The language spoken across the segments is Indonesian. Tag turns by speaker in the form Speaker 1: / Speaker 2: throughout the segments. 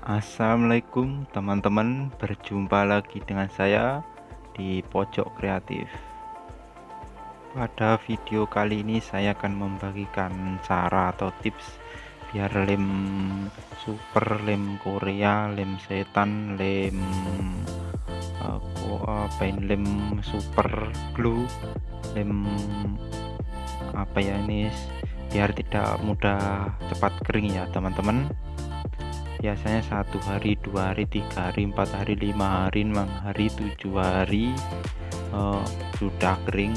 Speaker 1: Assalamualaikum teman-teman, berjumpa lagi dengan saya di Pojok Kreatif. Pada video kali ini saya akan membagikan cara atau tips biar lem super, lem Korea, lem setan, lem lem super glue, lem ini biar tidak mudah cepat kering ya teman-teman. Biasanya 1 hari, 2 hari, 3 hari, 4 hari, 5 hari, 6 hari, 7 hari sudah kering.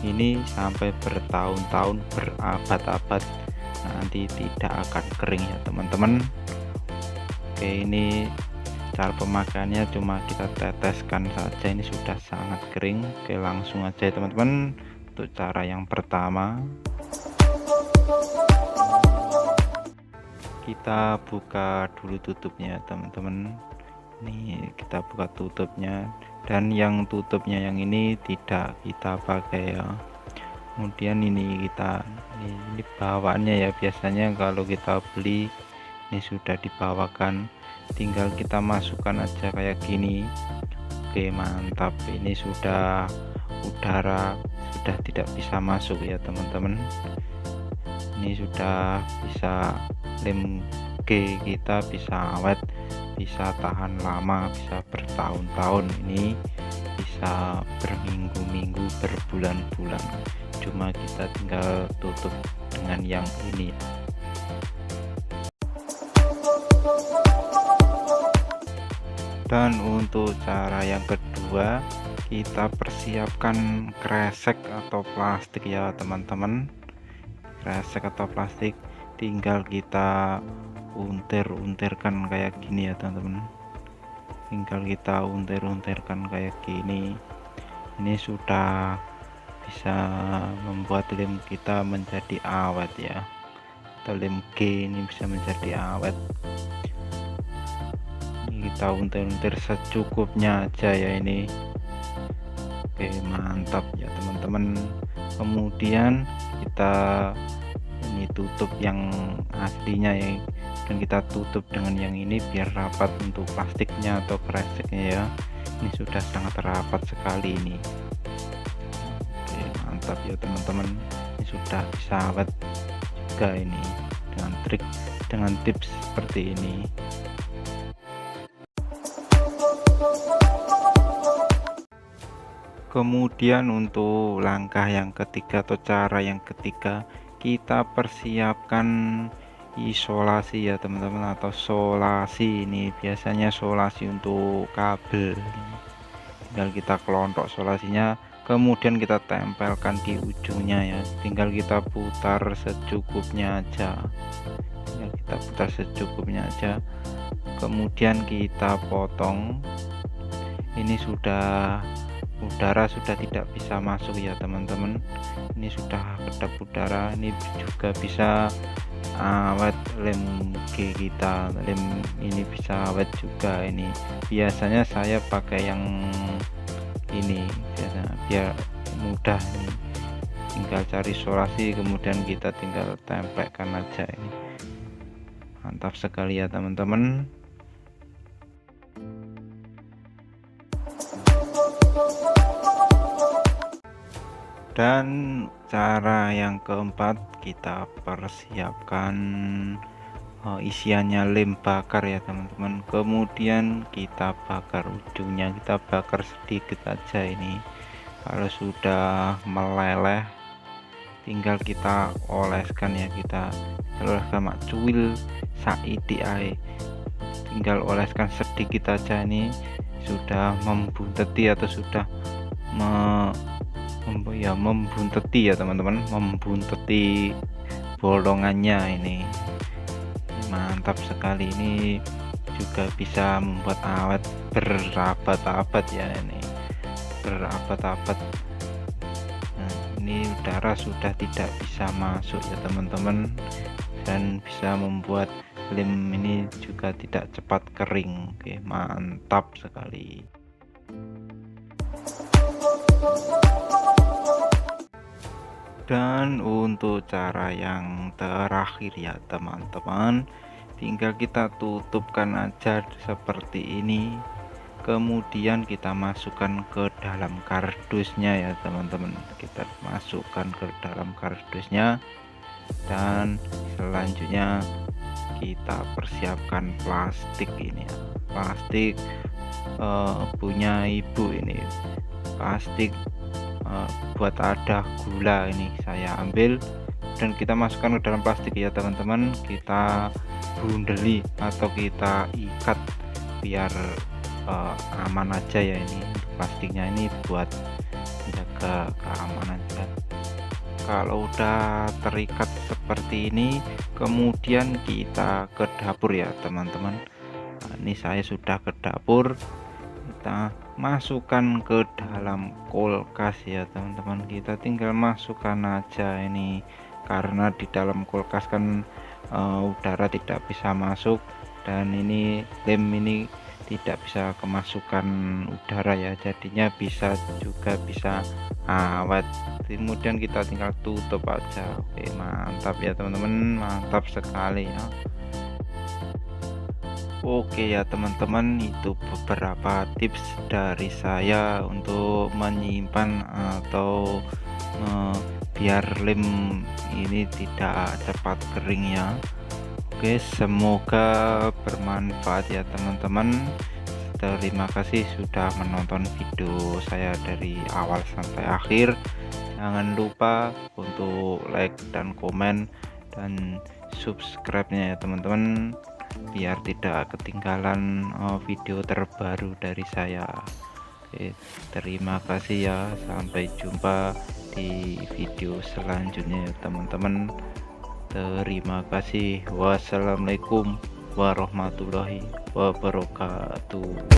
Speaker 1: Ini sampai bertahun-tahun, berabad-abad nanti tidak akan kering ya teman-teman. Oke, ini cara pemakaiannya cuma kita teteskan saja, ini sudah sangat kering. Oke, langsung aja ya teman-teman. Untuk cara yang pertama, kita buka dulu tutupnya teman-teman. Ini kita buka tutupnya, dan yang tutupnya yang ini tidak kita pakai ya. Kemudian ini bawaannya ya, biasanya kalau kita beli ini sudah dibawakan, tinggal kita masukkan aja kayak gini. Oke, mantap. Ini sudah udara sudah tidak bisa masuk ya teman-teman. Ini sudah bisa, lem G kita bisa awet, bisa tahan lama, bisa bertahun-tahun, ini bisa berminggu-minggu, berbulan-bulan. Cuma kita tinggal tutup dengan yang ini. Dan untuk cara yang kedua, kita persiapkan kresek atau plastik ya teman-teman. Kresek atau plastik tinggal kita untir-untirkan kayak gini ya teman-teman. Tinggal kita untir-untirkan kayak gini. Ini sudah bisa membuat lem kita menjadi awet ya, atau lem G ini bisa menjadi awet. Ini kita untir-untir secukupnya aja ya ini. Oke, mantap ya teman-teman. Kemudian kita ini tutup yang aslinya ya, dan kita tutup dengan yang ini biar rapat untuk plastiknya atau kreseknya ya. Ini sudah sangat rapat sekali ini. Oke, mantap ya teman-teman. Ini sudah bisa awet juga ini dengan tips seperti ini. Kemudian untuk langkah yang ketiga atau cara yang ketiga, kita persiapkan isolasi ya teman-teman, atau solasi. Ini biasanya solasi untuk kabel. Tinggal kita kelontok solasinya, kemudian kita tempelkan di ujungnya ya. Tinggal kita putar secukupnya aja. Tinggal kita putar secukupnya aja. Kemudian kita potong. Ini sudah udara sudah tidak bisa masuk ya teman-teman. Ini sudah kedap udara. Ini juga bisa awet lem G kita, lem ini bisa awet juga. Ini biasanya saya pakai yang ini biasanya biar mudah. Ini tinggal cari solasi, kemudian kita tinggal tempelkan aja. Ini mantap sekali ya teman-teman. Dan cara yang keempat, kita persiapkan isiannya lem bakar ya teman-teman. Kemudian kita bakar ujungnya, kita bakar sedikit aja ini. Kalau sudah meleleh tinggal kita oleskan ya, kita oleskan mak cuil saidi ae, tinggal oleskan sedikit aja. Ini sudah membunteti atau sudah membunteti ya teman-teman, membunteti bolongannya. Ini mantap sekali. Ini juga bisa membuat awet berabad-abad ya, ini berabad-abad. Nah, ini udara sudah tidak bisa masuk ya teman-teman, dan bisa membuat lem ini juga tidak cepat kering. Oke, mantap sekali. Dan untuk cara yang terakhir ya teman-teman, tinggal kita tutupkan aja seperti ini, kemudian kita masukkan ke dalam kardusnya ya teman-teman. Kita masukkan ke dalam kardusnya, dan selanjutnya kita persiapkan plastik ini ya. Plastik punya ibu ini, plastik buat ada gula ini saya ambil, dan kita masukkan ke dalam plastik ya teman-teman. Kita bundeli atau kita ikat biar aman aja ya. Ini plastiknya ini buat menjaga keamanan ya. Kalau udah terikat seperti ini, kemudian kita ke dapur ya teman-teman. Nah, ini saya sudah ke dapur, kita masukkan ke dalam kulkas ya teman-teman. Kita tinggal masukkan aja ini, karena di dalam kulkas kan udara tidak bisa masuk, dan ini lem ini tidak bisa kemasukan udara ya, jadinya bisa awet. Kemudian kita tinggal tutup aja. Oke, mantap ya teman-teman, mantap sekali ya. Oke ya teman-teman, itu beberapa tips dari saya untuk menyimpan atau biar lem ini tidak cepat kering ya. Oke, semoga bermanfaat ya teman-teman. Terima kasih sudah menonton video saya dari awal sampai akhir. Jangan lupa untuk like dan komen dan subscribe-nya ya teman-teman, biar tidak ketinggalan video terbaru dari saya. Oke, terima kasih ya, sampai jumpa di video selanjutnya ya teman-teman. Terima kasih. Wassalamualaikum warahmatullahi wabarakatuh.